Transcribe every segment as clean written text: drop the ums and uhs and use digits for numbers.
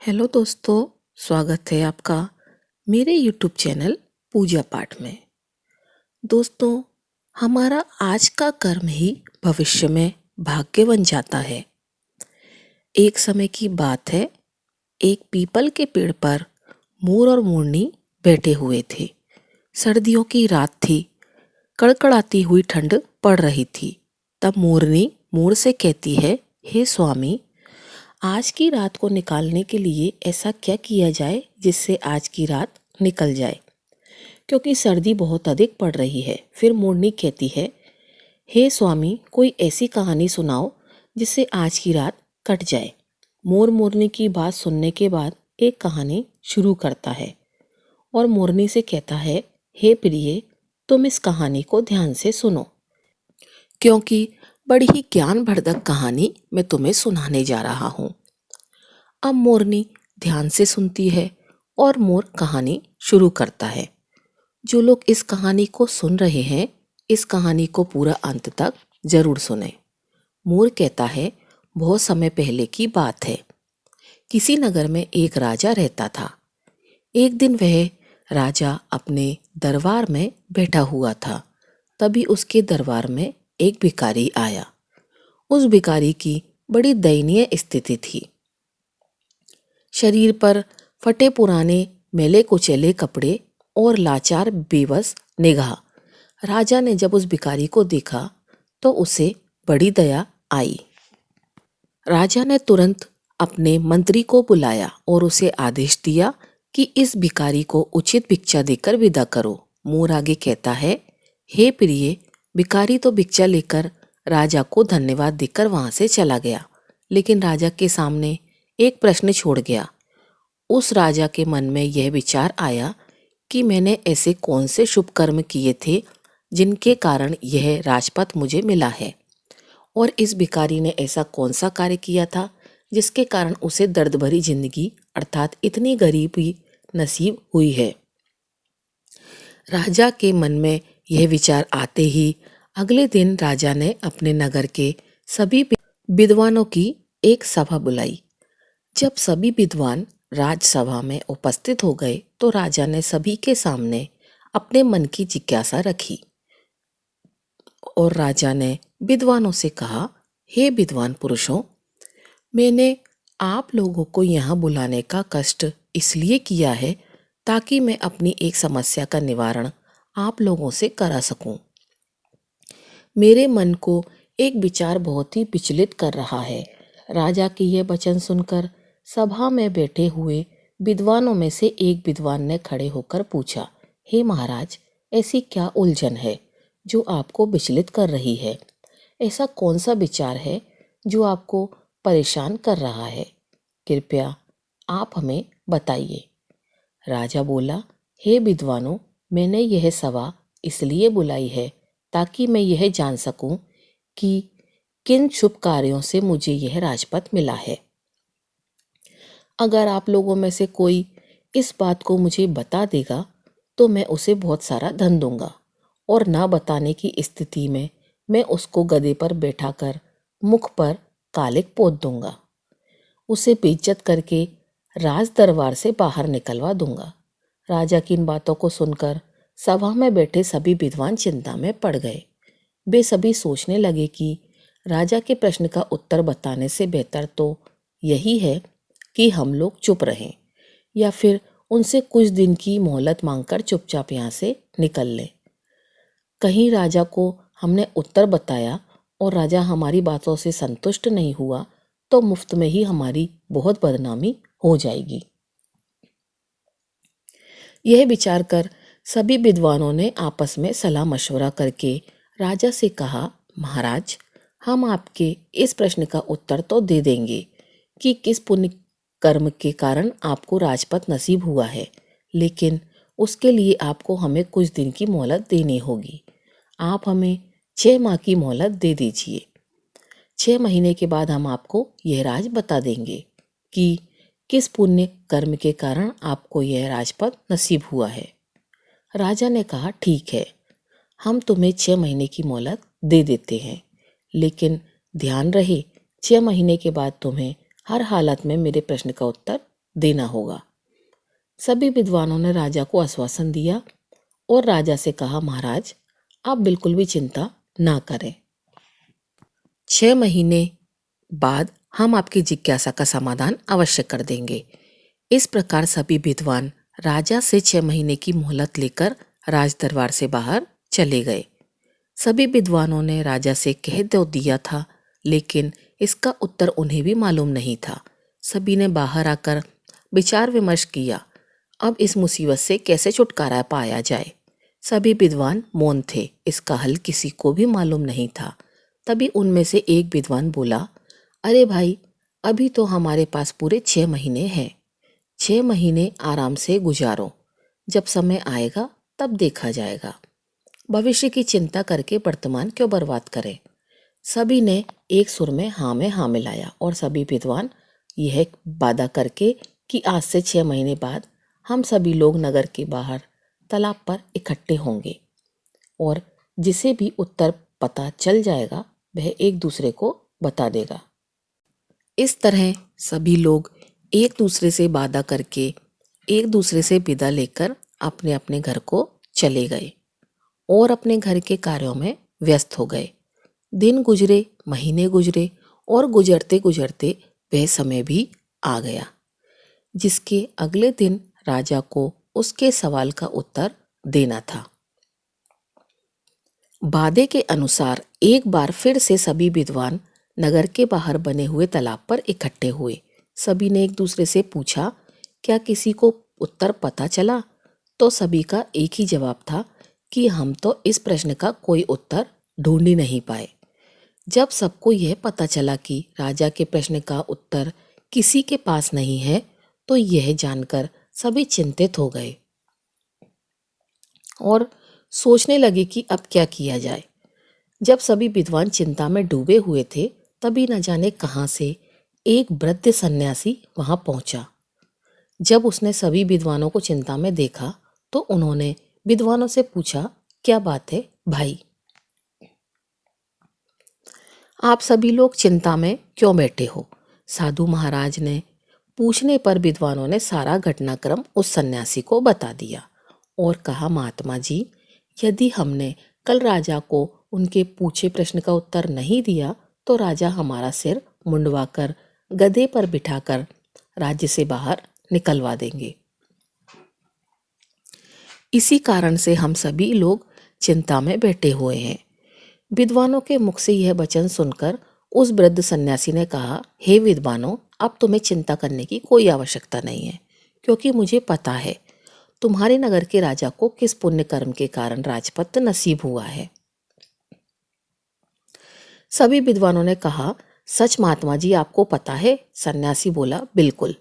Hello दोस्तों, स्वागत है आपका मेरे यूट्यूब चैनल पूजा पाठ में। दोस्तों, हमारा आज का कर्म ही भविष्य में भाग्य बन जाता है। एक समय की बात है, एक पीपल के पेड़ पर मोर और मोरनी बैठे हुए थे। सर्दियों की रात थी, कड़कड़ाती हुई ठंड पड़ रही थी। तब मोरनी मोर से कहती है, हे स्वामी, आज की रात को निकालने के लिए ऐसा क्या किया जाए जिससे आज की रात निकल जाए, क्योंकि सर्दी बहुत अधिक पड़ रही है। फिर मोरनी कहती है, हे स्वामी, कोई ऐसी कहानी सुनाओ जिससे आज की रात कट जाए। मोर मोरनी की बात सुनने के बाद एक कहानी शुरू करता है और मोरनी से कहता है, हे प्रिय, तुम इस कहानी को ध्यान से सुनो, क्योंकि बड़ी ही ज्ञानवर्धक कहानी मैं तुम्हें सुनाने जा रहा हूँ। अब मोरनी ध्यान से सुनती है और मोर कहानी शुरू करता है। जो लोग इस कहानी को सुन रहे हैं, इस कहानी को पूरा अंत तक जरूर सुने। मोर कहता है, बहुत समय पहले की बात है। किसी नगर में एक राजा रहता था। एक दिन वह राजा अपने दरबार में बैठा हुआ था। तभी उसके दरबार में एक भिखारी आया। उस भिखारी की बड़ी दयनीय स्थिति थी। शरीर पर फटे पुराने मैले कुचैले कपड़े और लाचार बेबस निगाह। राजा ने जब उस भिखारी को देखा तो उसे बड़ी दया आई। राजा ने तुरंत अपने मंत्री को बुलाया और उसे आदेश दिया कि इस भिखारी को उचित भिक्षा देकर विदा करो। मोर आगे कहता है, हे प्रिय, भिखारी तो भिक्षा लेकर राजा को धन्यवाद देकर वहां से चला गया, लेकिन राजा के सामने एक प्रश्न छोड़ गया। उस राजा के मन में यह विचार आया कि मैंने ऐसे कौन से शुभ कर्म किए थे जिनके कारण यह राजपद मुझे मिला है, और इस भिखारी ने ऐसा कौन सा कार्य किया था जिसके कारण उसे दर्द भरी जिंदगी अर्थात इतनी गरीबी नसीब हुई है। राजा के मन में यह विचार आते ही अगले दिन राजा ने अपने नगर के सभी विद्वानों की एक सभा बुलाई। जब सभी विद्वान राजसभा में उपस्थित हो गए तो राजा ने सभी के सामने अपने मन की जिज्ञासा रखी और राजा ने विद्वानों से कहा, हे विद्वान पुरुषों, मैंने आप लोगों को यहाँ बुलाने का कष्ट इसलिए किया है ताकि मैं अपनी एक समस्या का निवारण आप लोगों से करा सकूं। मेरे मन को एक विचार बहुत ही विचलित कर रहा है। राजा के यह वचन सुनकर सभा में बैठे हुए विद्वानों में से एक विद्वान ने खड़े होकर पूछा, हे महाराज, ऐसी क्या उलझन है जो आपको विचलित कर रही है? ऐसा कौन सा विचार है जो आपको परेशान कर रहा है? कृपया आप हमें बताइए। राजा बोला, हे विद्वानों, मैंने यह सभा इसलिए बुलाई है ताकि मैं यह जान सकूं कि किन शुभ कार्यों से मुझे यह राजपद मिला है। अगर आप लोगों में से कोई इस बात को मुझे बता देगा तो मैं उसे बहुत सारा धन दूंगा, और ना बताने की स्थिति में मैं उसको गधे पर बैठाकर मुख पर कालिक पोत दूंगा, उसे बेइज्जत करके राज दरबार से बाहर निकलवा दूंगा। राजा की इन बातों को सुनकर सभा में बैठे सभी विद्वान चिंता में पड़ गए। वे सभी सोचने लगे कि राजा के प्रश्न का उत्तर बताने से बेहतर तो यही है कि हम लोग चुप रहें या फिर उनसे कुछ दिन की मोहलत मांगकर चुपचाप यहाँ से निकल लें। कहीं राजा को हमने उत्तर बताया और राजा हमारी बातों से संतुष्ट नहीं हुआ तो मुफ्त में ही हमारी बहुत बदनामी हो जाएगी। यह विचार कर सभी विद्वानों ने आपस में सलाह मशवरा करके राजा से कहा, महाराज, हम आपके इस प्रश्न का उत्तर तो दे देंगे कि किस पुण्य कर्म के कारण आपको राजपद नसीब हुआ है, लेकिन उसके लिए आपको हमें कुछ दिन की मोहलत देनी होगी। आप हमें 6 माह की मोहलत दे दीजिए। 6 महीने के बाद हम आपको यह राज बता देंगे कि किस पुण्य कर्म के कारण आपको यह राजपद नसीब हुआ है। राजा ने कहा, ठीक है, हम तुम्हें 6 महीने की मोहलत दे देते हैं, लेकिन ध्यान रहे 6 महीने के बाद तुम्हें हर हालत में मेरे प्रश्न का उत्तर देना होगा। सभी विद्वानों ने राजा को आश्वासन दिया और राजा से कहा, महाराज आप बिल्कुल भी चिंता ना करें, 6 महीने बाद हम आपकी जिज्ञासा का समाधान अवश्य कर देंगे। इस प्रकार सभी विद्वान राजा से 6 महीने की मोहलत लेकर राज दरबार से बाहर चले गए। सभी विद्वानों ने राजा से कह तो दिया था, लेकिन इसका उत्तर उन्हें भी मालूम नहीं था। सभी ने बाहर आकर विचार विमर्श किया, अब इस मुसीबत से कैसे छुटकारा पाया जाए। सभी विद्वान मौन थे, इसका हल किसी को भी मालूम नहीं था। तभी उनमें से एक विद्वान बोला, अरे भाई, अभी तो हमारे पास पूरे 6 महीने हैं। 6 महीने आराम से गुजारो, जब समय आएगा तब देखा जाएगा। भविष्य की चिंता करके वर्तमान क्यों बर्बाद करें। सभी ने एक सुर में हाँ मिलाया और सभी विद्वान यह वादा करके कि आज से 6 महीने बाद हम सभी लोग नगर के बाहर तालाब पर इकट्ठे होंगे और जिसे भी उत्तर पता चल जाएगा वह एक दूसरे को बता देगा। इस तरह सभी लोग एक दूसरे से वादा करके एक दूसरे से विदा लेकर अपने अपने घर को चले गए और अपने घर के कार्यों में व्यस्त हो गए। दिन गुजरे, महीने गुजरे और गुजरते गुजरते वह समय भी आ गया जिसके अगले दिन राजा को उसके सवाल का उत्तर देना था। वादे के अनुसार एक बार फिर से सभी विद्वान नगर के बाहर बने हुए तालाब पर इकट्ठे हुए। सभी ने एक दूसरे से पूछा, क्या किसी को उत्तर पता चला? तो सभी का एक ही जवाब था कि हम तो इस प्रश्न का कोई उत्तर ढूंढ ही नहीं पाए। जब सबको यह पता चला कि राजा के प्रश्न का उत्तर किसी के पास नहीं है, तो यह जानकर सभी चिंतित हो गए और सोचने लगे कि अब क्या किया जाए। जब सभी विद्वान चिंता में डूबे हुए थे, तभी न जाने कहां से एक वृद्ध सन्यासी वहां पहुंचा। जब उसने सभी विद्वानों को चिंता में देखा, तो उन्होंने विद्वानों से पूछा, क्या बात है भाई, आप सभी लोग चिंता में क्यों बैठे हो? साधु महाराज ने पूछने पर विद्वानों ने सारा घटनाक्रम उस सन्यासी को बता दिया और कहा, महात्मा जी, यदि हमने कल राजा को उनके पूछे प्रश्न का उत्तर नहीं दिया तो राजा हमारा सिर मुंडवाकर गधे पर बिठाकर राज्य से बाहर निकलवा देंगे। इसी कारण से हम सभी लोग चिंता में बैठे हुए हैं। विद्वानों के मुख से यह वचन सुनकर उस वृद्ध सन्यासी ने कहा, हे विद्वानों, अब तुम्हें चिंता करने की कोई आवश्यकता नहीं है, क्योंकि मुझे पता है तुम्हारे नगर के राजा को किस पुण्य कर्म के कारण राजपद नसीब हुआ है। सभी विद्वानों ने कहा, सच महात्मा जी, आपको पता है? सन्यासी बोला, बिल्कुल।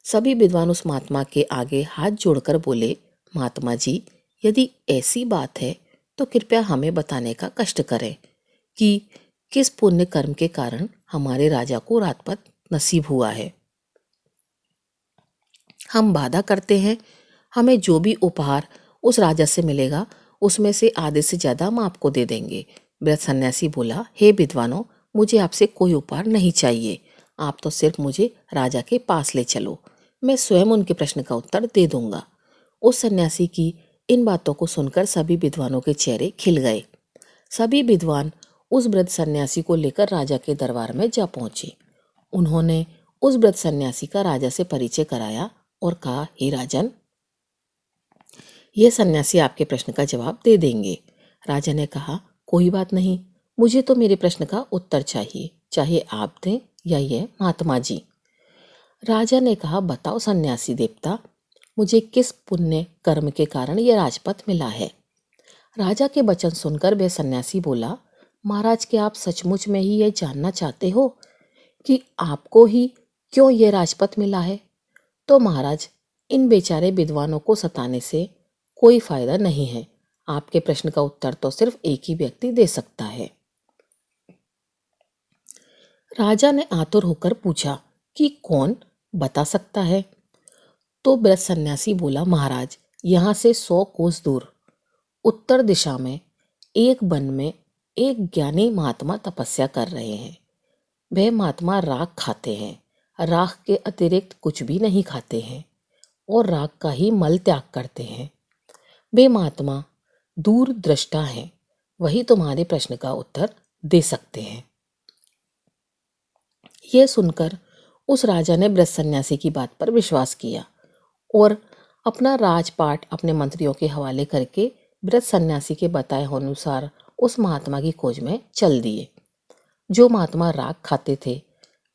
सभी विद्वान उस महात्मा के आगे हाथ जोड़कर बोले, महात्मा जी, यदि ऐसी बात है तो कृपया हमें बताने का कष्ट करें कि किस पुण्य कर्म के कारण हमारे राजा को राजपद नसीब हुआ है। हम वादा करते हैं, हमें जो भी उपहार उस राजा से मिलेगा उसमें से आधे से ज्यादा हम आपको दे देंगे। वृद्ध सन्यासी बोला, हे विद्वानों, मुझे आपसे कोई उपहार नहीं चाहिए, आप तो सिर्फ मुझे राजा के पास ले चलो, मैं स्वयं उनके प्रश्न का उत्तर दे दूंगा। उस सन्यासी की इन बातों को सुनकर सभी विद्वानों के चेहरे खिल गए। सभी विद्वान उस वृद्ध सन्यासी को लेकर राजा के दरबार में जा पहुंचे। उन्होंने उस वृद्ध सन्यासी का राजा से परिचय कराया और कहा, हे राजन, यह सन्यासी आपके प्रश्न का जवाब दे देंगे। राजा ने कहा, कोई बात नहीं, मुझे तो मेरे प्रश्न का उत्तर चाहिए, चाहे आप दें या यह महात्मा जी। राजा ने कहा, बताओ सन्यासी देवता, मुझे किस पुण्य कर्म के कारण यह राजपद मिला है? राजा के वचन सुनकर वह सन्यासी बोला, महाराज, क्या आप सचमुच में ही यह जानना चाहते हो कि आपको ही क्यों यह राजपद मिला है? तो महाराज, इन बेचारे विद्वानों को सताने से कोई फायदा नहीं है। आपके प्रश्न का उत्तर तो सिर्फ एक ही व्यक्ति दे सकता है। राजा ने आतुर होकर पूछा कि कौन बता सकता है? तो वृद्ध सन्यासी बोला, महाराज, यहाँ से 100 कोस दूर उत्तर दिशा में एक वन में एक ज्ञानी महात्मा तपस्या कर रहे हैं। वह महात्मा राख खाते हैं। राख के अतिरिक्त कुछ भी नहीं खाते हैं और राख का ही मल त्याग करते हैं। वे महात्मा दूरदृष्टा हैं, वही तुम्हारे प्रश्न का उत्तर दे सकते हैं। यह सुनकर उस राजा ने ब्रज सन्यासी की बात पर विश्वास किया और अपना राजपाट अपने मंत्रियों के हवाले करके ब्रज सन्यासी के बताए अनुसार उस महात्मा की खोज में चल दिए। जो महात्मा राख खाते थे।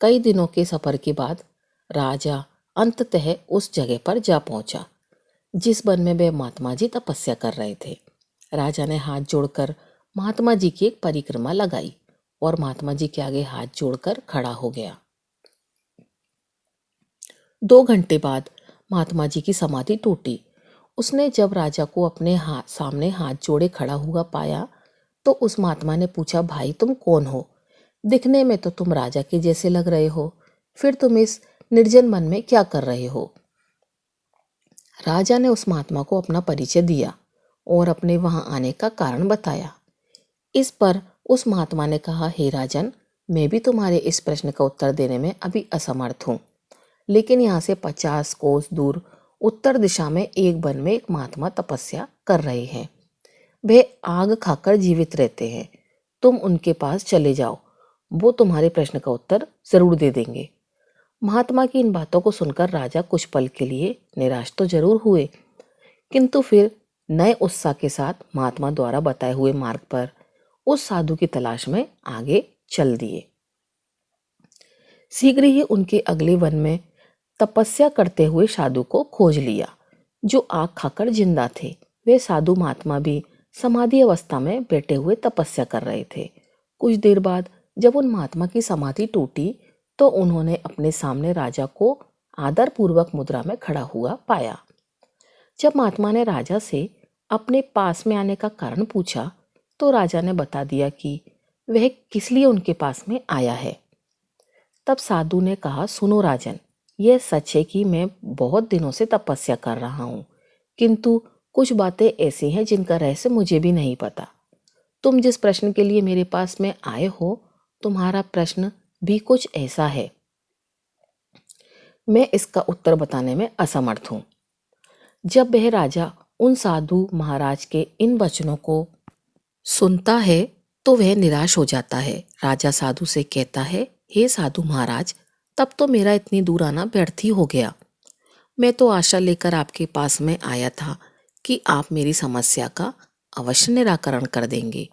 कई दिनों के सफर के बाद राजा अंततः उस जगह पर जा पहुंचा जिस वन में वे महात्मा जी तपस्या कर रहे थे। राजा ने हाथ जोड़कर महात्मा जी की एक परिक्रमा लगाई और महात्मा जी के आगे हाथ जोड़कर खड़ा हो गया। 2 घंटे बाद महात्मा जी की समाधि टूटी। उसने जब राजा को अपने सामने हाथ जोड़े खड़ा हुआ पाया तो उस महात्मा ने पूछा, भाई तुम कौन हो? दिखने में तो तुम राजा के जैसे लग रहे हो, फिर तुम इस निर्जन वन में क्या कर रहे हो? राजा ने उस महात्मा को अपना परिचय दिया और अपने वहां आने का कारण बताया। इस पर उस महात्मा ने कहा, हे राजन, मैं भी तुम्हारे इस प्रश्न का उत्तर देने में अभी असमर्थ हूँ, लेकिन यहाँ से 50 कोस दूर उत्तर दिशा में एक वन में एक महात्मा तपस्या कर रहे हैं। वे आग खाकर जीवित रहते हैं। तुम उनके पास चले जाओ, वो तुम्हारे प्रश्न का उत्तर जरूर दे देंगे। महात्मा की इन बातों को सुनकर राजा कुछ पल के लिए निराश तो जरूर हुए, किंतु फिर नए उत्साह के साथ महात्मा द्वारा बताए हुए मार्ग पर उस साधु की तलाश में आगे चल दिए। शीघ्र ही उनके अगले वन में तपस्या करते हुए साधु को खोज लिया, जो आग खाकर जिंदा थे। वे साधु महात्मा भी समाधि अवस्था में बैठे हुए तपस्या कर रहे थे। कुछ देर बाद जब उन महात्मा की समाधि टूटी तो उन्होंने अपने सामने राजा को आदर पूर्वक मुद्रा में खड़ा हुआ पाया। जब महात्मा ने राजा से अपने पास में आने का कारण पूछा तो राजा ने बता दिया कि वह किस लिए उनके पास में आया है। तब साधु ने कहा, सुनो राजन, यह सच है कि मैं बहुत दिनों से तपस्या कर रहा हूँ, किंतु कुछ बातें ऐसी हैं जिनका रहस्य मुझे भी नहीं पता। तुम जिस प्रश्न के लिए मेरे पास में आए हो, तुम्हारा प्रश्न भी कुछ ऐसा है। मैं इसका उत्तर बताने में असमर्थ हूं। जब वह राजा उन साधु महाराज के इन वचनों को सुनता है तो वह निराश हो जाता है। राजा साधु से कहता है, हे साधु महाराज, तब तो मेरा इतनी दूर आना व्यर्थ ही हो गया। मैं तो आशा लेकर आपके पास में आया था कि आप मेरी समस्या का अवश्य निराकरण कर देंगे।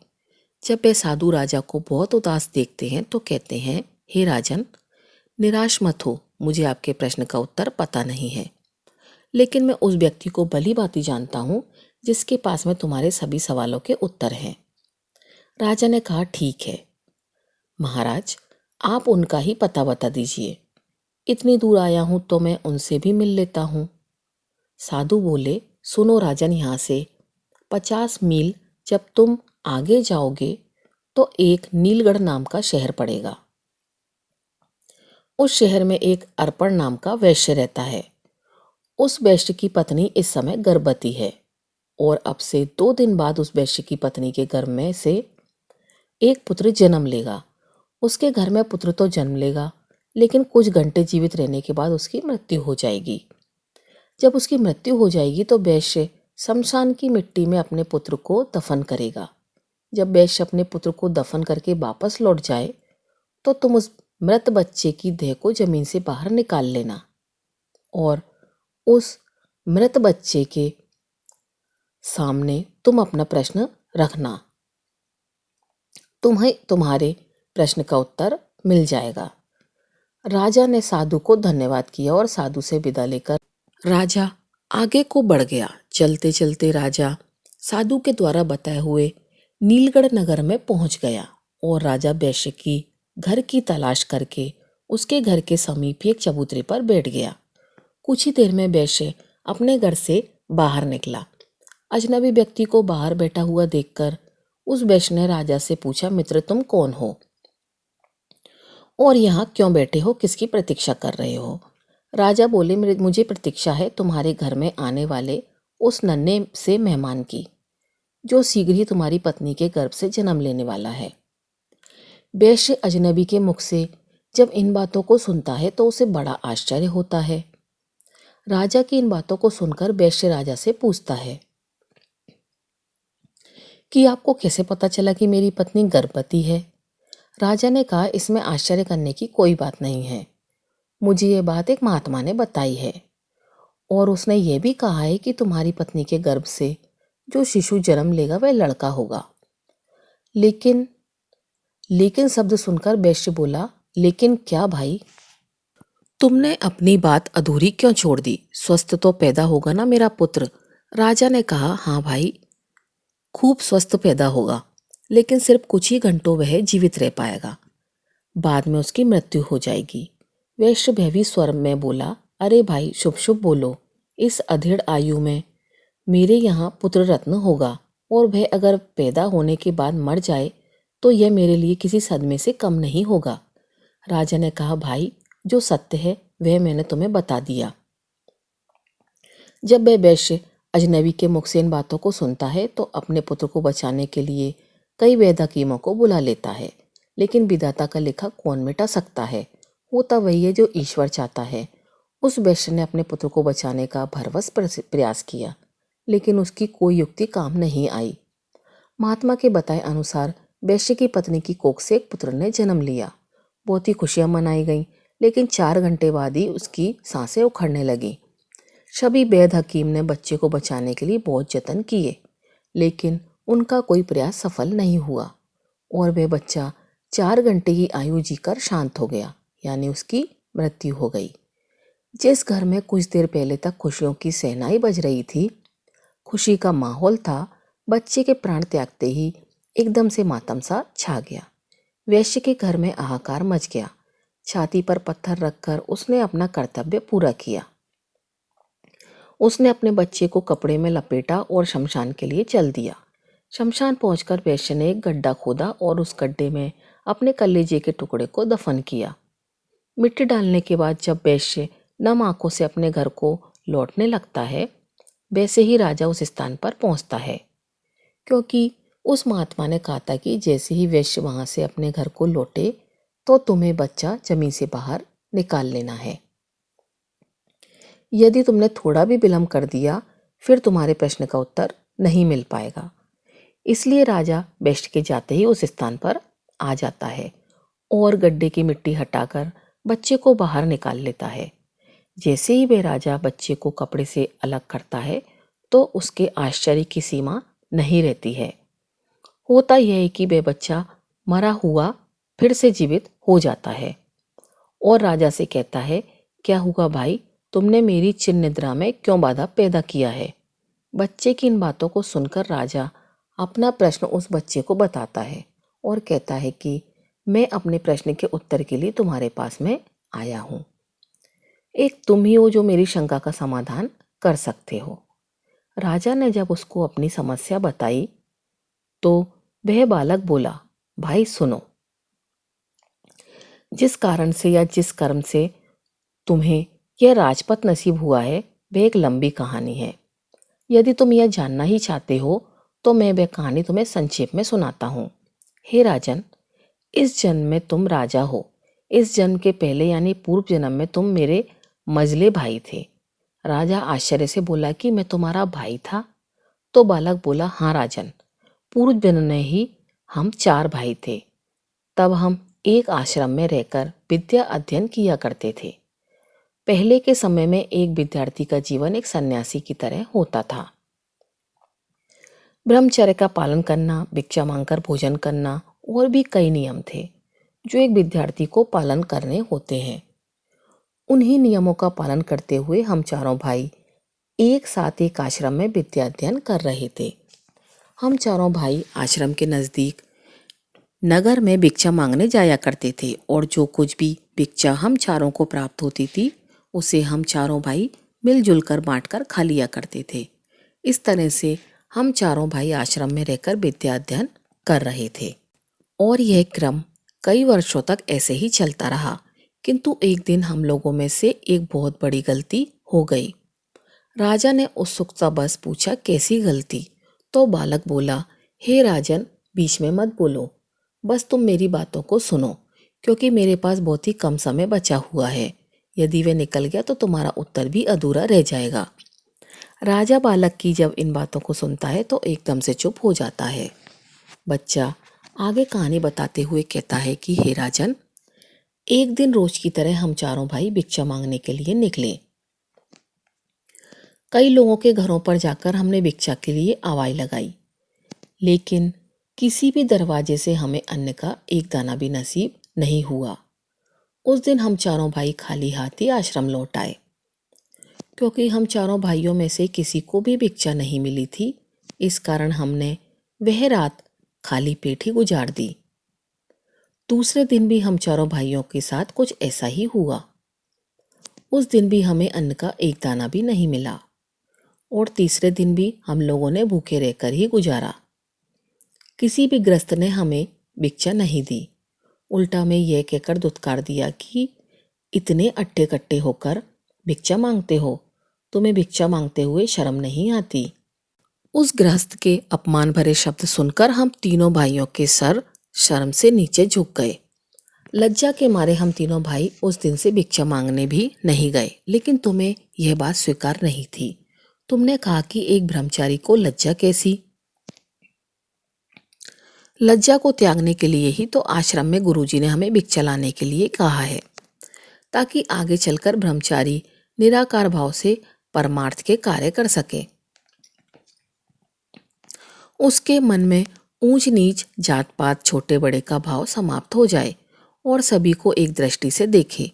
जब वे साधु राजा को बहुत उदास देखते हैं तो कहते हैं, हे राजन, निराश मत हो, मुझे आपके प्रश्न का उत्तर पता नहीं है, लेकिन मैं उस व्यक्ति को भली भांति जानता हूँ जिसके पास में तुम्हारे सभी सवालों के उत्तर हैं। राजा ने कहा, ठीक है महाराज, आप उनका ही पता बता दीजिए। इतनी दूर आया हूं तो मैं उनसे भी मिल लेता हूं। साधु बोले, सुनो राजन, यहाँ से 50 मील जब तुम आगे जाओगे तो एक नीलगढ़ नाम का शहर पड़ेगा। उस शहर में एक अर्पण नाम का वैश्य रहता है। उस वैश्य की पत्नी इस समय गर्भवती है और अब से 2 दिन बाद उस वैश्य की पत्नी के गर्भ में से एक पुत्र जन्म लेगा। उसके घर में पुत्र तो जन्म लेगा, लेकिन कुछ घंटे जीवित रहने के बाद उसकी मृत्यु हो जाएगी। जब उसकी मृत्यु हो जाएगी तो वैश्य शमशान की मिट्टी में अपने पुत्र को दफन करेगा। जब वैश्य अपने पुत्र को दफन करके वापस लौट जाए तो तुम उस मृत बच्चे की देह को जमीन से बाहर निकाल लेना और उस मृत बच्चे के सामने तुम अपना प्रश्न रखना। तुम्हें तुम्हारे प्रश्न का उत्तर मिल जाएगा। राजा ने साधु को धन्यवाद किया और साधु से विदा लेकर राजा आगे को बढ़ गया। चलते चलते राजा साधु के द्वारा बताए हुए नीलगढ़ नगर में पहुंच गया और राजा वैश्य की घर की तलाश करके उसके घर के समीप एक चबूतरे पर बैठ गया। कुछ ही देर में वैश्य अपने घर से बाहर निकला। अजनबी व्यक्ति को बाहर बैठा हुआ देखकर उस वैश्य ने राजा से पूछा, मित्र तुम कौन हो और यहाँ क्यों बैठे हो, किसकी प्रतीक्षा कर रहे हो? राजा बोले, मुझे प्रतीक्षा है तुम्हारे घर में आने वाले उस नन्हे से मेहमान की, जो शीघ्र ही तुम्हारी पत्नी के गर्भ से जन्म लेने वाला है। वैश्य अजनबी के मुख से जब इन बातों को सुनता है तो उसे बड़ा आश्चर्य होता है। राजा की इन बातों को सुनकर वैश्य राजा से पूछता है कि आपको कैसे पता चला कि मेरी पत्नी गर्भवती है। राजा ने कहा, इसमें आश्चर्य करने की कोई बात नहीं है। मुझे ये बात एक महात्मा ने बताई है और उसने ये भी कहा है कि तुम्हारी पत्नी के गर्भ से जो शिशु जन्म लेगा वह लड़का होगा। लेकिन लेकिन शब्द सुनकर वैश्य बोला, लेकिन क्या भाई? तुमने अपनी बात अधूरी क्यों छोड़ दी? स्वस्थ तो पैदा होगा ना मेरा पुत्र? राजा ने कहा, हाँ भाई, खूब स्वस्थ पैदा होगा, लेकिन सिर्फ कुछ ही घंटों वह जीवित रह पाएगा, बाद में उसकी मृत्यु हो जाएगी। वैश्य भयभीत स्वर में बोला, अरे भाई, शुभ शुभ बोलो। इस अधेड़ आयु में मेरे यहाँ पुत्र रत्न होगा और वह अगर पैदा होने के बाद मर जाए तो यह मेरे लिए किसी सदमे से कम नहीं होगा। राजा ने कहा, भाई, जो सत्य है वह मैंने तुम्हें बता दिया। जब वह वैश्य अजनबी के मुख से इन बातों को सुनता है तो अपने पुत्र को बचाने के लिए कई वैद्य हकीमों को बुला लेता है, लेकिन विधाता का लिखा कौन मिटा सकता है? होता वही है जो ईश्वर चाहता है। उस वैश्य ने अपने पुत्र को बचाने का भरवस प्रयास किया, लेकिन उसकी कोई युक्ति काम नहीं आई। महात्मा के बताए अनुसार वैश्य की पत्नी की कोख से एक पुत्र ने जन्म लिया। बहुत ही खुशियां मनाई गईं, लेकिन 4 घंटे बाद ही उसकी सांसें उखड़ने लगी। सभी वैद्य हकीम ने बच्चे को बचाने के लिए बहुत जतन किए, लेकिन उनका कोई प्रयास सफल नहीं हुआ और वह बच्चा 4 घंटे की आयु जीकर शांत हो गया, यानी उसकी मृत्यु हो गई। जिस घर में कुछ देर पहले तक खुशियों की शहनाई बज रही थी, खुशी का माहौल था, बच्चे के प्राण त्यागते ही एकदम से मातम सा छा गया। वैश्य के घर में हाहाकार मच गया। छाती पर पत्थर रखकर उसने अपना कर्तव्य पूरा किया। उसने अपने बच्चे को कपड़े में लपेटा और शमशान के लिए चल दिया। शमशान पहुंचकर वैश्य ने एक गड्ढा खोदा और उस गड्ढे में अपने कलेजे के टुकड़े को दफन किया। मिट्टी डालने के बाद जब वैश्य नम आंखों से अपने घर को लौटने लगता है, वैसे ही राजा उस स्थान पर पहुंचता है, क्योंकि उस महात्मा ने कहा था कि जैसे ही वैश्य वहां से अपने घर को लौटे तो तुम्हें बच्चा जमीन से बाहर निकाल लेना है। यदि तुमने थोड़ा भी विलंब कर दिया फिर तुम्हारे प्रश्न का उत्तर नहीं मिल पाएगा। इसलिए राजा वैश्य के जाते ही उस स्थान पर आ जाता है और गड्ढे की मिट्टी हटाकर बच्चे को बाहर निकाल लेता है। जैसे ही वह राजा बच्चे को कपड़े से अलग करता है तो उसके आश्चर्य की सीमा नहीं रहती है। होता यह है कि वह बच्चा मरा हुआ फिर से जीवित हो जाता है और राजा से कहता है, क्या हुआ भाई, तुमने मेरी चिर निद्रा में क्यों बाधा पैदा किया है? बच्चे की इन बातों को सुनकर राजा अपना प्रश्न उस बच्चे को बताता है और कहता है कि मैं अपने प्रश्न के उत्तर के लिए तुम्हारे पास में आया हूँ। एक तुम ही हो जो मेरी शंका का समाधान कर सकते हो। राजा ने जब उसको अपनी समस्या बताई तो वह बालक बोला, भाई सुनो, जिस कारण से या जिस कर्म से तुम्हें यह राजपद नसीब हुआ है वह एक लंबी कहानी है। यदि तुम यह जानना ही चाहते हो तो मैं वह कहानी तुम्हें संक्षेप में सुनाता हूँ। हे राजन, इस जन्म में तुम राजा हो। इस जन्म के पहले यानी पूर्व जन्म में तुम मेरे मझले भाई थे। राजा आश्चर्य से बोला कि मैं तुम्हारा भाई था? तो बालक बोला, हाँ राजन, पूर्व जन्म में ही हम 4 भाई थे। तब हम एक आश्रम में रहकर विद्या अध्ययन किया करते थे। पहले के समय में एक विद्यार्थी का जीवन एक सन्यासी की तरह होता था। ब्रह्मचर्य का पालन करना, भिक्षा मांगकर भोजन करना और भी कई नियम थे जो एक विद्यार्थी को पालन करने होते हैं। उन्हीं नियमों का पालन करते हुए हम 4 भाई एक साथ एक आश्रम में विद्या अध्ययन कर रहे थे। हम 4 भाई आश्रम के नज़दीक नगर में भिक्षा मांगने जाया करते थे और जो कुछ भी भिक्षा हम 4 को प्राप्त होती थी उसे हम 4 भाई मिलजुल कर बांट कर खा लिया करते थे। इस तरह से हम 4 भाई आश्रम में रहकर विद्या अध्ययन कर रहे थे और यह क्रम कई वर्षों तक ऐसे ही चलता रहा। किंतु एक दिन हम लोगों में से एक बहुत बड़ी गलती हो गई। राजा ने उत्सुकता बस पूछा, कैसी गलती? तो बालक बोला, हे राजन, बीच में मत बोलो, बस तुम मेरी बातों को सुनो, क्योंकि मेरे पास बहुत ही कम समय बचा हुआ है। यदि वह निकल गया तो तुम्हारा उत्तर भी अधूरा रह जाएगा। राजा बालक की जब इन बातों को सुनता है तो एकदम से चुप हो जाता है। बच्चा आगे कहानी बताते हुए कहता है कि हे राजन, एक दिन रोज की तरह हम चारों भाई भिक्षा मांगने के लिए निकले। कई लोगों के घरों पर जाकर हमने भिक्षा के लिए आवाज लगाई, लेकिन किसी भी दरवाजे से हमें अन्न का एक दाना भी नसीब नहीं हुआ। उस दिन हम चारों भाई खाली हाथ ही आश्रम लौट आए। क्योंकि हम चारों भाइयों में से किसी को भी भिक्षा नहीं मिली थी, इस कारण हमने वह रात खाली पेट ही गुजार दी। दूसरे दिन भी हम चारों भाइयों के साथ कुछ ऐसा ही हुआ। उस दिन भी हमें अन्न का एक दाना भी नहीं मिला और तीसरे दिन भी हम लोगों ने भूखे रहकर ही गुजारा। किसी भी ग्रस्त ने हमें भिक्षा नहीं दी। उल्टा में यह कहकर दुत्कार दिया कि इतने अट्टे कट्टे होकर भिक्षा मांगते हो, तुम्हें भिक्षा मांगते हुए शर्म नहीं आती। उस गृहस्थ के अपमान भरे शब्द सुनकर हम तीनों भाइयों के सर शर्म से नीचे झुक गए। लज्जा के मारे हम तीनों भाई उस दिन से भिक्षा मांगने भी नहीं गए। लेकिन तुम्हें यह बात स्वीकार नहीं थी। तुमने कहा कि एक ब्रह्मचारी को लज्जा कैसी? लज्जा को त्यागने के लिए ही तो आश्रम में गुरुजी ने हमें भिक्षा लाने के लिए कहा है, ताकि आगे चलकर ब्रह्मचारी निराकार भाव से परमार्थ के कार्य कर सके। उसके मन में ऊंच नीच, जात पात, छोटे बड़े का भाव समाप्त हो जाए और सभी को एक दृष्टि से देखे।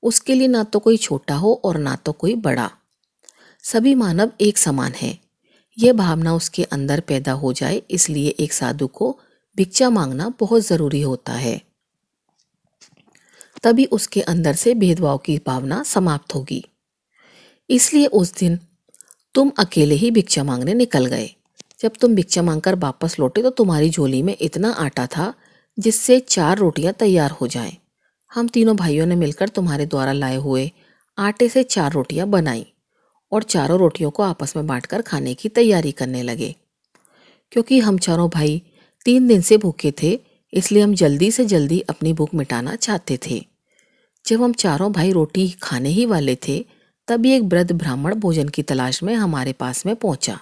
उसके लिए ना तो कोई छोटा हो और ना तो कोई बड़ा, सभी मानव एक समान है। यह भावना उसके अंदर पैदा हो जाए, इसलिए एक साधु को भिक्षा मांगना बहुत जरूरी होता है। तभी उसके अंदर से भेदभाव की भावना समाप्त होगी। इसलिए उस दिन तुम अकेले ही भिक्षा मांगने निकल गए। जब तुम भिक्षा मांगकर वापस लौटे तो तुम्हारी झोली में इतना आटा था जिससे 4 रोटियां तैयार हो जाएं। हम तीनों भाइयों ने मिलकर तुम्हारे द्वारा लाए हुए आटे से 4 रोटियां बनाई और चारों रोटियों को आपस में बांटकर खाने की तैयारी करने लगे। क्योंकि हम चारों भाई 3 दिन से भूखे थे, इसलिए हम जल्दी से जल्दी अपनी भूख मिटाना चाहते थे। जब हम चारों भाई रोटी खाने ही वाले थे, तभी एक वृद्ध ब्राह्मण भोजन की तलाश में हमारे पास में पहुंचा।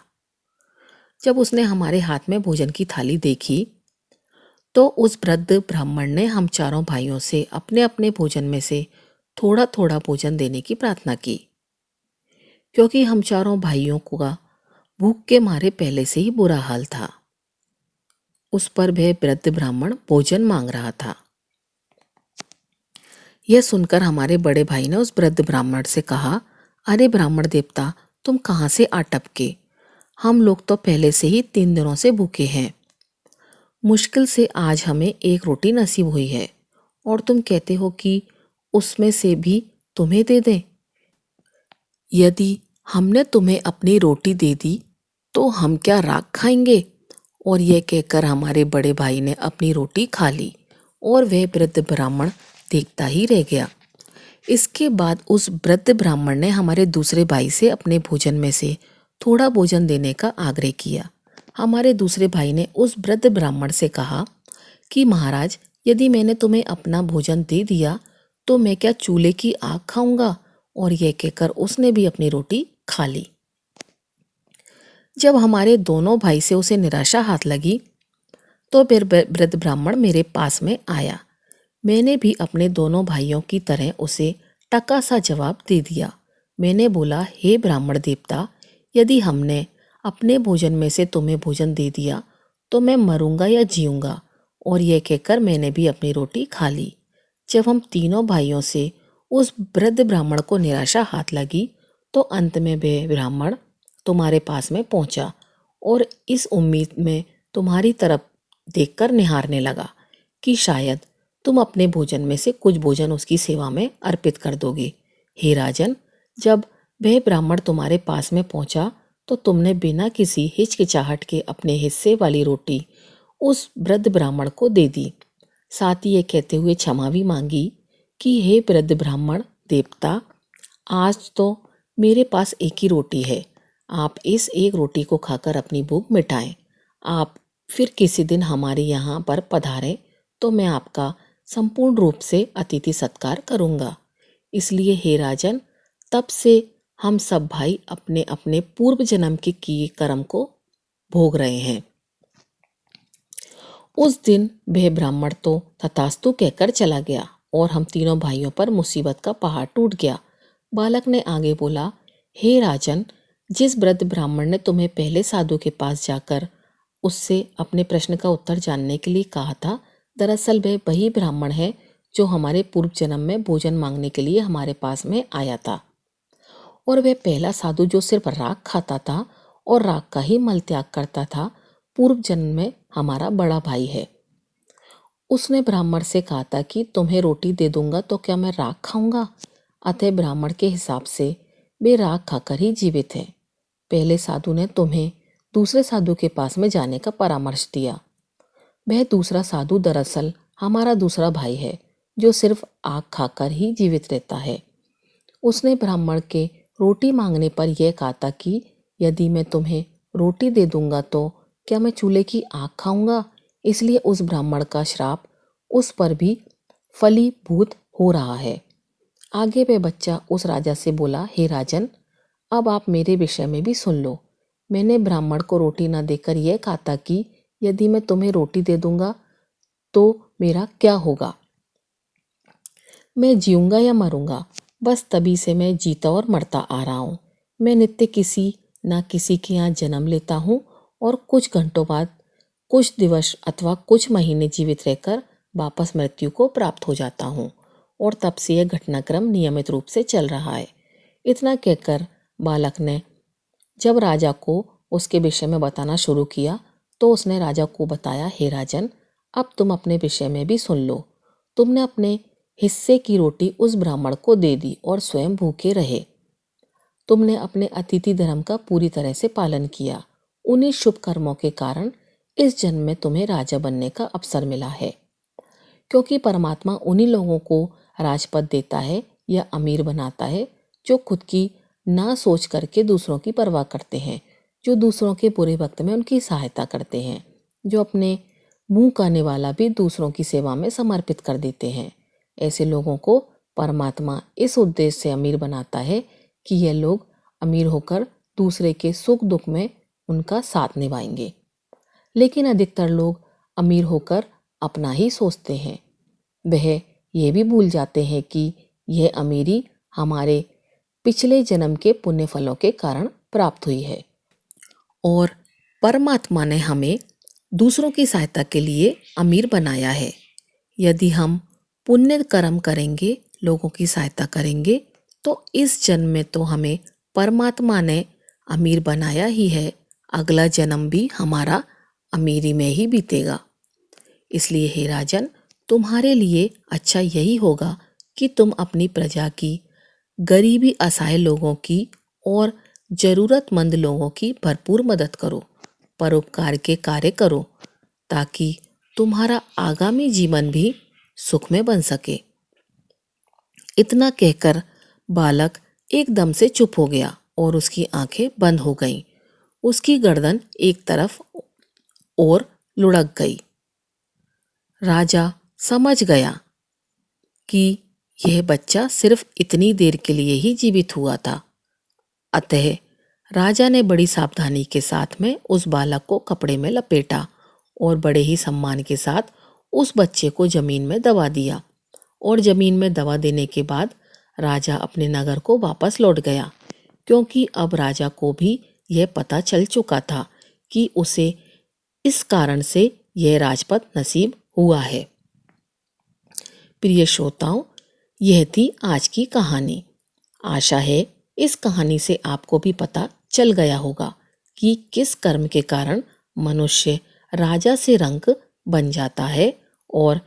जब उसने हमारे हाथ में भोजन की थाली देखी तो उस वृद्ध ब्राह्मण ने हम चारों भाइयों से अपने अपने भोजन में से थोड़ा थोड़ा भोजन देने की प्रार्थना की। क्योंकि हम चारों भाइयों का भूख के मारे पहले से ही बुरा हाल था, उस पर वह वृद्ध ब्राह्मण भोजन मांग रहा था। यह सुनकर हमारे बड़े भाई ने उस वृद्ध ब्राह्मण से कहा, अरे ब्राह्मण देवता, तुम कहाँ से आ टपके? हम लोग तो पहले से ही 3 दिनों से भूखे हैं। मुश्किल से आज हमें एक रोटी नसीब हुई है और तुम कहते हो कि उसमें से भी तुम्हें दे दें। यदि हमने तुम्हें अपनी रोटी दे दी तो हम क्या राख खाएंगे? और यह कहकर हमारे बड़े भाई ने अपनी रोटी खा ली और वह वृद्ध ब्राह्मण देखता ही रह गया। इसके बाद उस वृद्ध ब्राह्मण ने हमारे दूसरे भाई से अपने भोजन में से थोड़ा भोजन देने का आग्रह किया। हमारे दूसरे भाई ने उस वृद्ध ब्राह्मण से कहा कि महाराज, यदि मैंने तुम्हें अपना भोजन दे दिया तो मैं क्या चूल्हे की आग खाऊंगा? और यह कहकर उसने भी अपनी रोटी खा ली। जब हमारे दोनों भाई से उसे निराशा हाथ लगी तो फिर वृद्ध ब्राह्मण मेरे पास में आया। मैंने भी अपने दोनों भाइयों की तरह उसे टका सा जवाब दे दिया। मैंने बोला, हे ब्राह्मण देवता, यदि हमने अपने भोजन में से तुम्हें भोजन दे दिया तो मैं मरूंगा या जीऊंगा? और यह कहकर मैंने भी अपनी रोटी खा ली। जब हम तीनों भाइयों से उस वृद्ध ब्राह्मण को निराशा हाथ लगी तो अंत में वह ब्राह्मण तुम्हारे पास में पहुंचा और इस उम्मीद में तुम्हारी तरफ देखकर निहारने लगा कि शायद तुम अपने भोजन में से कुछ भोजन उसकी सेवा में अर्पित कर दोगे। हे राजन, जब वह ब्राह्मण तुम्हारे पास में पहुंचा तो तुमने बिना किसी हिचकिचाहट के अपने हिस्से वाली रोटी उस वृद्ध ब्राह्मण को दे दी। साथ ही ये कहते हुए क्षमा भी मांगी कि हे वृद्ध ब्राह्मण देवता, आज तो मेरे पास एक ही रोटी है, आप इस एक रोटी को खाकर अपनी भूख मिटाएं। आप फिर किसी दिन हमारे यहाँ पर पधारें तो मैं आपका संपूर्ण रूप से अतिथि सत्कार करूंगा। इसलिए हे राजन, तब से हम सब भाई अपने अपने पूर्व जन्म के किए कर्म को भोग रहे हैं। उस दिन वह ब्राह्मण तो तथास्तु कहकर चला गया और हम तीनों भाइयों पर मुसीबत का पहाड़ टूट गया। बालक ने आगे बोला, हे राजन, जिस वृद्ध ब्राह्मण ने तुम्हें पहले साधु के पास जाकर उससे अपने प्रश्न का उत्तर जानने के लिए कहा था, दरअसल वह वही ब्राह्मण है जो हमारे पूर्व जन्म में भोजन मांगने के लिए हमारे पास में आया था। और वह पहला साधु जो सिर्फ राख खाता था और राख का ही मल त्याग करता था, पूर्व जन्म में हमारा बड़ा भाई है। उसने ब्राह्मण से कहा था कि तुम्हें रोटी दे दूंगा तो क्या मैं राख खाऊंगा? अतः ब्राह्मण के हिसाब से वे राख खाकर ही जीवित हैं। पहले साधु ने तुम्हें दूसरे साधु के पास में जाने का परामर्श दिया। वह दूसरा साधु दरअसल हमारा दूसरा भाई है जो सिर्फ आग खाकर ही जीवित रहता है। उसने ब्राह्मण के रोटी मांगने पर यह कहा था कि यदि मैं तुम्हें रोटी दे दूंगा तो क्या मैं चूल्हे की आग खाऊंगा? इसलिए उस ब्राह्मण का श्राप उस पर भी फलीभूत हो रहा है। आगे वह बच्चा उस राजा से बोला, हे राजन, अब आप मेरे विषय में भी सुन लो। मैंने ब्राह्मण को रोटी न देकर यह कहा था कि यदि मैं तुम्हें रोटी दे दूंगा तो मेरा क्या होगा? मैं जीऊंगा या मरूंगा? बस तभी से मैं जीता और मरता आ रहा हूँ। मैं नित्य किसी न किसी के यहाँ जन्म लेता हूँ और कुछ घंटों बाद, कुछ दिवस अथवा कुछ महीने जीवित रहकर वापस मृत्यु को प्राप्त हो जाता हूँ और तब से यह घटनाक्रम नियमित रूप से चल रहा है। इतना कहकर बालक ने जब राजा को उसके विषय में बताना शुरू किया तो उसने राजा को बताया, हे राजन, अब तुम अपने विषय में भी सुन लो। तुमने अपने हिस्से की रोटी उस ब्राह्मण को दे दी और स्वयं भूखे रहे। तुमने अपने अतिथि धर्म का पूरी तरह से पालन किया। उन्हीं शुभ कर्मों के कारण इस जन्म में तुम्हें राजा बनने का अवसर मिला है, क्योंकि परमात्मा उन्हीं लोगों को राजपद देता है या अमीर बनाता है जो खुद की ना सोच करके दूसरों की परवाह करते हैं, जो दूसरों के बुरे वक्त में उनकी सहायता करते हैं, जो अपने मुंह काने वाला भी दूसरों की सेवा में समर्पित कर देते हैं। ऐसे लोगों को परमात्मा इस उद्देश्य से अमीर बनाता है कि यह लोग अमीर होकर दूसरे के सुख दुख में उनका साथ निभाएंगे। लेकिन अधिकतर लोग अमीर होकर अपना ही सोचते हैं। वह यह भी भूल जाते हैं कि यह अमीरी हमारे पिछले जन्म के पुण्य फलों के कारण प्राप्त हुई है और परमात्मा ने हमें दूसरों की सहायता के लिए अमीर बनाया है। यदि हम पुण्य कर्म करेंगे, लोगों की सहायता करेंगे, तो इस जन्म में तो हमें परमात्मा ने अमीर बनाया ही है, अगला जन्म भी हमारा अमीरी में ही बीतेगा। इसलिए हे राजन, तुम्हारे लिए अच्छा यही होगा कि तुम अपनी प्रजा की, गरीबी असहाय लोगों की और जरूरतमंद लोगों की भरपूर मदद करो, परोपकार के कार्य करो, ताकि तुम्हारा आगामी जीवन भी सुखमय बन सके। इतना कहकर बालक एकदम से चुप हो गया और उसकी आंखें बंद हो गईं। उसकी गर्दन एक तरफ और लुढ़क गई। राजा समझ गया कि यह बच्चा सिर्फ इतनी देर के लिए ही जीवित हुआ था। अतः राजा ने बड़ी सावधानी के साथ में उस बालक को कपड़े में लपेटा और बड़े ही सम्मान के साथ उस बच्चे को जमीन में दबा दिया। और जमीन में दबा देने के बाद राजा अपने नगर को वापस लौट गया, क्योंकि अब राजा को भी यह पता चल चुका था कि उसे इस कारण से यह राजपद नसीब हुआ है। प्रिय श्रोताओं, यह थी आज की कहानी। आशा है इस कहानी से आपको भी पता चल गया होगा कि किस कर्म के कारण मनुष्य राजा से रंक बन जाता है और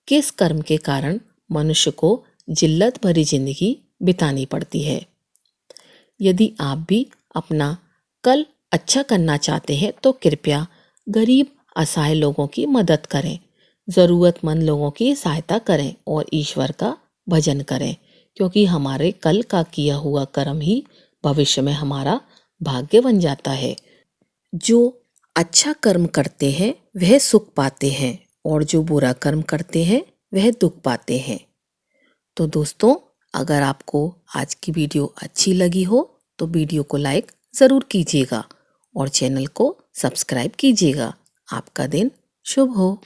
किस कर्म के कारण मनुष्य को जिल्लत भरी जिंदगी बितानी पड़ती है। यदि आप भी अपना कल अच्छा करना चाहते हैं तो कृपया गरीब असहाय लोगों की मदद करें, ज़रूरतमंद लोगों की सहायता करें और ईश्वर का भजन करें, क्योंकि हमारे कल का किया हुआ कर्म ही भविष्य में हमारा भाग्य बन जाता है। जो अच्छा कर्म करते हैं वह सुख पाते हैं और जो बुरा कर्म करते हैं वह दुख पाते हैं। तो दोस्तों, अगर आपको आज की वीडियो अच्छी लगी हो तो वीडियो को लाइक ज़रूर कीजिएगा और चैनल को सब्सक्राइब कीजिएगा। आपका दिन शुभ हो।